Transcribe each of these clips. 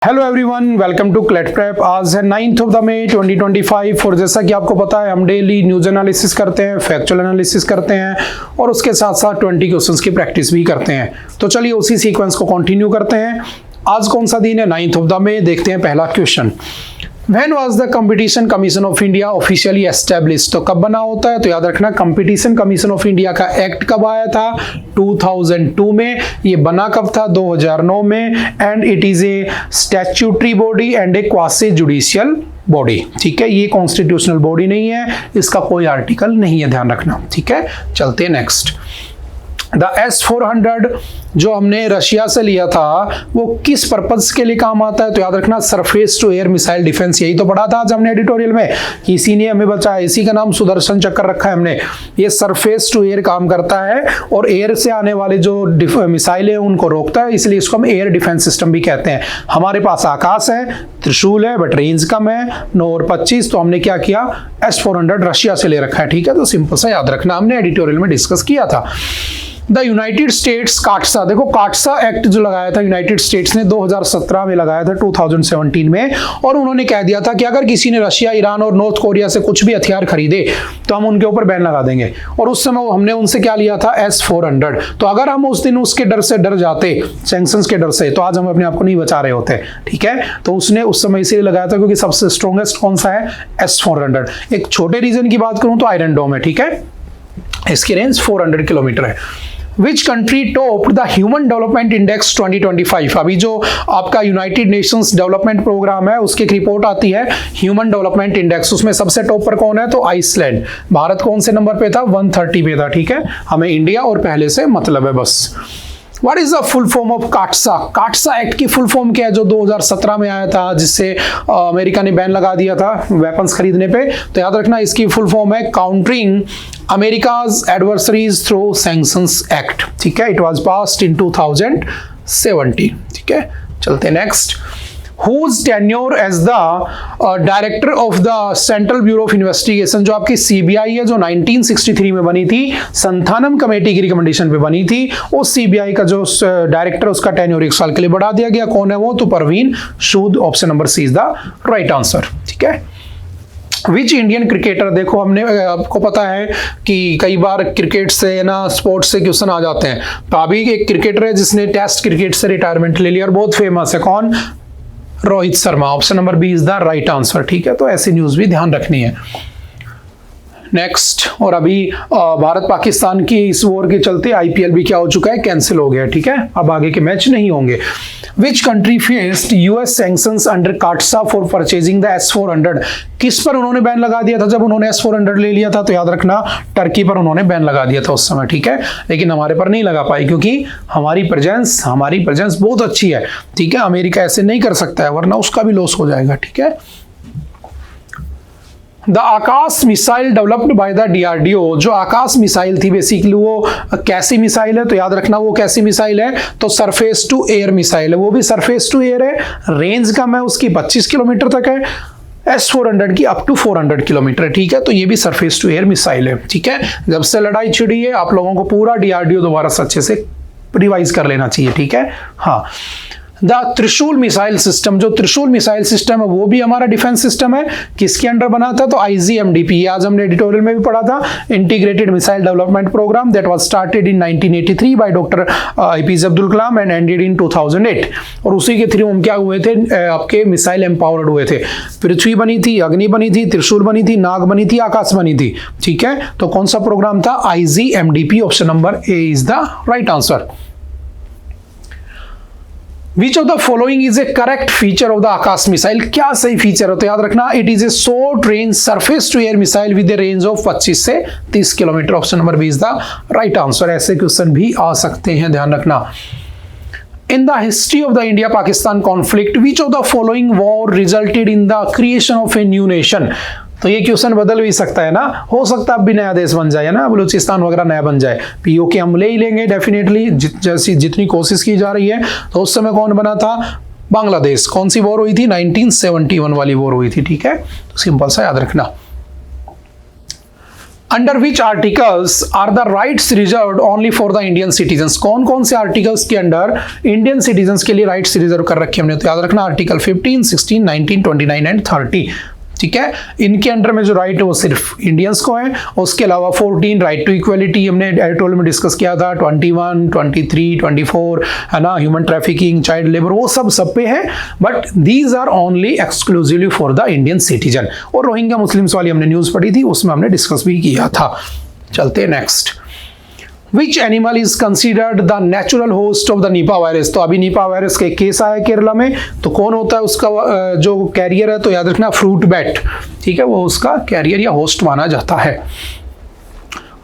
Hello everyone, welcome to CLAT prep. आज है 9 मई 2025 और जैसा कि आपको पता है हम डेली न्यूज एनालिसिस करते हैं, फैक्चुअल एनालिसिस करते हैं और उसके साथ साथ 20 क्वेश्चंस की प्रैक्टिस भी करते हैं। तो चलिए उसी सीक्वेंस को कंटिन्यू करते हैं। आज कौन सा दिन है? 9 मई। देखते हैं पहला question. When was the Competition Commission of India officially established? तो कब बना होता है? तो याद रखना कंपटीशन कमीशन ऑफ इंडिया का एक्ट कब आया था? 2002 में। ये बना कब था? 2009 में। And it is A statutory body and A quasi judicial body. ठीक है, ये कॉन्स्टिट्यूशनल बॉडी नहीं है, इसका कोई आर्टिकल नहीं है, ध्यान रखना। ठीक है, चलते हैं नेक्स्ट। द S-400 जो हमने रशिया से लिया था वो किस पर्पज के लिए काम आता है? तो याद रखना surface to air missile defence. यही तो पढ़ा था आज हमने एडिटोरियल में, किसी ने हमें बचाया, इसी का नाम सुदर्शन चक्र रखा है हमने। ये सरफेस टू एयर काम करता है और एयर से आने वाले जो मिसाइल है उनको रोकता है, इसलिए इसको हम एयर डिफेंस सिस्टम भी कहते हैं। हमारे पास आकाश है, त्रिशूल है, बट रेंज कम है 9 और 25, तो हमने क्या किया? S-400 रशिया से ले रखा है। ठीक है, तो सिंपल सा याद रखना, हमने एडिटोरियल में डिस्कस किया था। द यूनाइटेड स्टेट्स काटसा, देखो काटसा एक्ट जो लगाया था यूनाइटेड स्टेट्स ने 2017 में लगाया था 2017 में, और उन्होंने कह दिया था कि अगर किसी ने रशिया, ईरान और नॉर्थ कोरिया से कुछ भी हथियार खरीदे तो हम उनके ऊपर बैन लगा देंगे। और उस समय हमने उनसे क्या लिया था? S-400। तो अगर हम उस दिन उसके डर से डर जाते, सैंक्शंस के डर से, तो आज हम अपने आप को नहीं बचा रहे होते। ठीक है, तो उसने उस समय इसीलिए लगाया था क्योंकि सबसे स्ट्रॉन्गेस्ट कौन सा है? S-400। एक छोटे रीजन की बात करूं तो आयरन डोम है। ठीक है, इसकी रेंज 400 किलोमीटर है। Which country topped the Human Development Index 2025? अभी जो आपका यूनाइटेड नेशंस डेवलपमेंट प्रोग्राम है उसकी एक रिपोर्ट आती है ह्यूमन डेवलपमेंट इंडेक्स, उसमें सबसे टॉप पर कौन है? तो आइसलैंड। भारत कौन से नंबर पे था? 130 पे था। ठीक है, हमें इंडिया और पहले से मतलब है बस। What is the full form of काटसा? काटसा act की फुल फॉर्म क्या है जो 2017 में आया था, जिससे अमेरिका ने बैन लगा दिया था वेपन्स खरीदने पे? तो याद रखना इसकी फुल फॉर्म है countering America's adversaries through sanctions act. ठीक है, इट वाज पास्ड इन 2017। ठीक है, चलते next. Whose tenure as the director of the central bureau of investigation, जो आपकी CBI है, जो 1963 में बनी थी, संथानम कमेटी की रिकमेंडेशन पे बनी थी, उस CBI का जो डायरेक्टर उसका टेन्योर 1 साल के लिए बढ़ा दिया गया। कौन है वो? तो Parveen Sood. Option number C is the right answer. ठीक है, विच इंडियन क्रिकेटर, देखो हमने आपको पता है कि कई बार क्रिकेट से ना स्पोर्ट्स से क्वेश्चन आ जाते हैं। तो अभी एक क्रिकेटर है जिसने टेस्ट क्रिकेट से रिटायरमेंट ले लिया और बहुत फेमस है। कौन? Rohit Sharma. Option number B is the right answer. ठीक है, तो ऐसी न्यूज भी ध्यान रखनी है। नेक्स्ट, और अभी भारत पाकिस्तान की इस वॉर के चलते IPL भी क्या हो चुका है? कैंसिल हो गया। ठीक है, अब आगे के मैच नहीं होंगे। Which country faced US sanctions under काटसा for purchasing the S-400? किस पर उन्होंने बैन लगा दिया था जब उन्होंने S-400 ले लिया था? तो याद रखना टर्की पर उन्होंने बैन लगा दिया था उस समय। ठीक है, लेकिन हमारे पर नहीं लगा पाई क्योंकि हमारी प्रेजेंस बहुत अच्छी है। ठीक है, अमेरिका ऐसे नहीं कर सकता है वरना उसका भी लॉस हो जाएगा। ठीक है, the Akash missile developed by the DRDO, जो आकाश मिसाइल थी बेसिकली वो कैसी मिसाइल है? तो याद रखना वो कैसी मिसाइल है? तो सरफेस टू एयर मिसाइल है। वो भी सरफेस टू एयर है, रेंज कम है उसकी, 25 किलोमीटर तक है। S-400 की अप टू 400 किलोमीटर है। ठीक है, तो ये भी सरफेस टू एयर मिसाइल है। ठीक है, जब से लड़ाई छिड़ी है आप लोगों को पूरा DRDO दोबारा से अच्छे से रिवाइज कर लेना चाहिए। ठीक है, हाँ। द त्रिशूल मिसाइल सिस्टम, जो त्रिशूल मिसाइल सिस्टम है वो भी हमारा डिफेंस सिस्टम है। किसके अंडर बना था? तो IGMDP। आज हमने एडिटोरियल में भी पढ़ा था, integrated missile development program that was started in 1983 by doctor APJ Abdul Kalam and ended in 2008। और उसी के थ्रू हम क्या हुए थे? आपके मिसाइल एम्पावर्ड हुए थे। पृथ्वी बनी थी, अग्नि बनी थी, त्रिशूल बनी थी, नाग बनी थी, आकाश बनी थी। ठीक है, तो कौन सा प्रोग्राम था? IGMDP। Option number A is the right answer. Which of the following is a correct feature of the Akash missile? क्या सही फीचर है? तो याद रखना it is a short range surface to air missile with a range of 25 से 30 kilometre. Option number B is the right answer. ऐसे question भी आ सकते हैं, ध्यान रखना। In the history of the India-Pakistan conflict, which of the following war resulted in the creation of a new nation? तो ये क्वेश्चन बदल भी सकता है ना, हो सकता है अब भी नया देश बन जाए ना, बलूचिस्तान वगैरह नया बन जाए। POK हम ले ही लेंगे डेफिनेटली, जैसी जितनी कोशिश की जा रही है। तो उस समय कौन बना था? बांग्लादेश। कौन सी वॉर हुई थी? 1971 वाली वॉर हुई थी। ठीक है, तो सिंपल सा याद रखना। Under which articles are the rights reserved only for the Indian citizens, कौन कौन से आर्टिकल्स के अंडर इंडियन सिटीजन्स के लिए राइट्स रिजर्व कर रखे हमने, तो याद रखना आर्टिकल 15, 16, 19, 29 एंड 30। ठीक है, इनके अंडर में जो राइट है वो सिर्फ इंडियंस को है। उसके अलावा 14 राइट टू इक्वलिटी हमने एडिटोरियल में डिस्कस किया था, 21, 23, 24 है ना, ह्यूमन ट्रैफिकिंग, चाइल्ड लेबर, वो सब पे है, but these are only exclusively for the Indian citizen. और रोहिंग्या मुस्लिम्स वाली हमने न्यूज़ पढ़ी थी, उसमें हमने डिस्कस भी किया था। चलते next, Which animal is considered the natural host of the Nipah virus, तो अभी निपा वायरस का केस आया केरला में, तो कौन होता है उसका जो कैरियर है, तो याद रखना फ्रूट बैट। ठीक है, वो उसका कैरियर या होस्ट माना जाता है।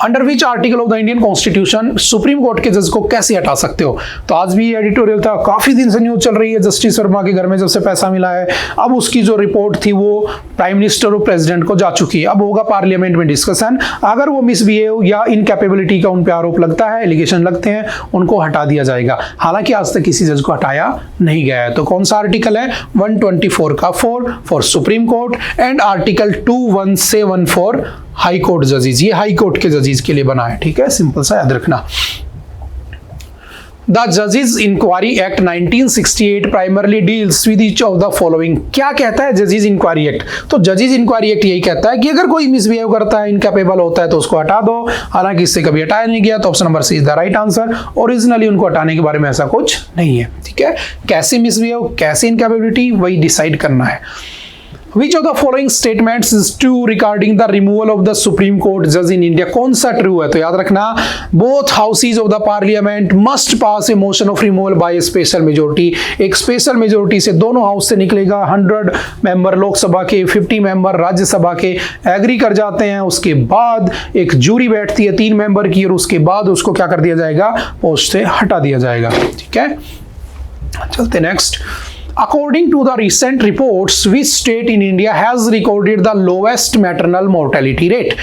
Under which article of the Indian constitution supreme court के जज को कैसे हटा सकते हो, तो आज भी एडिटोरियल था, काफी दिन से न्यूज चल रही है, जस्टिस वर्मा के घर में जब से पैसा मिला है, अब उसकी जो रिपोर्ट थी वो प्राइम मिनिस्टर और प्रेसिडेंट को जा चुकी है, अब होगा पार्लियामेंट में डिस्कशन। अगर वो मिसबिहेव या इनकैपेबिलिटी का उन पे आरोप लगता है, एलिगेशन लगते हैं, उनको हटा दिया जाएगा। हालांकि आज तक किसी जज को हटाया नहीं गया है। तो कौन सा आर्टिकल है, 124 का 4 for supreme court and article 2171 for high court जजेस, ये हाई कोर्ट के जजेस के लिए बना है। ठीक है, सिंपल सा याद रखना। द जजेस inquiry act 1968 primarily deals with each of the following, क्या कहता है जजेस इंक्वायरी एक्ट, तो जजेस इंक्वायरी एक्ट यही कहता है कि अगर कोई मिसबिहेव करता है, इनकैपेबल होता है, तो उसको हटा दो। हालांकि इससे कभी हटाया नहीं गया, तो option number C is the right answer. Originally उनको हटाने के बारे में ऐसा कुछ नहीं है। ठीक है, कैसे मिसबिहेव, कैसे इनकैपेबिलिटी, वही डिसाइड करना है। Which of the following statements is true regarding the removal of the Supreme Court judge in India? कौन सा true है, तो याद रखना both houses of the parliament must pass a motion of removal by a special majority। एक special majority से दोनों house से निकलेगा, 100 मेंबर लोकसभा के, 50 मेंबर राज्यसभा के एग्री कर जाते हैं, उसके बाद एक जूरी बैठती है 3 मेंबर की, और उसके बाद उसको क्या कर दिया जाएगा, पोस्ट से हटा दिया जाएगा। ठीक है, चलते next. According to the recent reports, which state in India has recorded the lowest maternal mortality rate?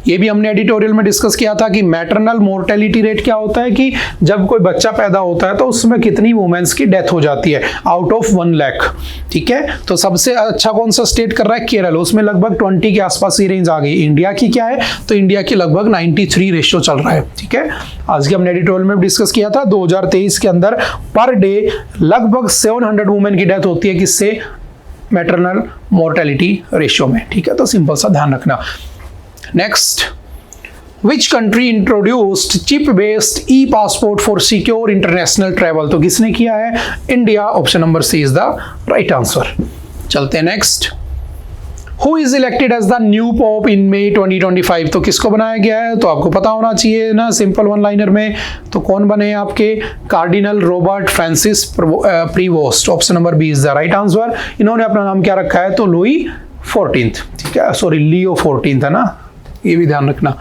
ये भी हमने एडिटोरियल में डिस्कस किया था कि मैटरनल मोर्टेलिटी रेट क्या होता है, कि जब कोई बच्चा पैदा होता है तो उसमें कितनी वुमेन्स की डेथ हो जाती है आउट ऑफ 1 लाख। ठीक है, तो सबसे अच्छा कौन सा स्टेट कर रहा है, केरल, उसमें लगभग 20 के आसपास ही रेंज आ गई। इंडिया की क्या है, तो इंडिया की लगभग 93 रेशियो चल रहा है। ठीक है, आज के हमने एडिटोरियल में डिस्कस किया था, 2023 के अंदर पर डे लगभग 700 वुमेन की डेथ होती है, किससे, मैटरनल मोर्टेलिटी रेशियो में। ठीक है, तो सिंपल सा ध्यान रखना। Next, which country introduced chip based e passport for secure international travel, तो किसने किया है, India. Option number C is the right answer. चलते हैं next. Who is elected as the new pope in May 2025, तो किसको बनाया गया है, तो आपको पता होना चाहिए ना, सिंपल वन लाइनर में। तो कौन बने हैं आपके, cardinal Robert Francis Prevost. Option number B is the right answer. इन्होंने अपना नाम क्या रखा है, तो लुई 14। ठीक है, सॉरी लियो 14 है ना, ये भी ध्यान रखना।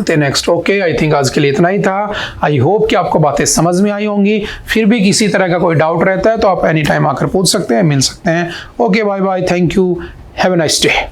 नेक्स्ट, ओके, आई थिंक आज के लिए इतना ही था। आई होप कि आपको बातें समझ में आई होंगी। फिर भी किसी तरह का कोई डाउट रहता है तो आप एनी टाइम आकर पूछ सकते हैं, मिल सकते हैं। Okay, bye bye, thank you, have a nice day.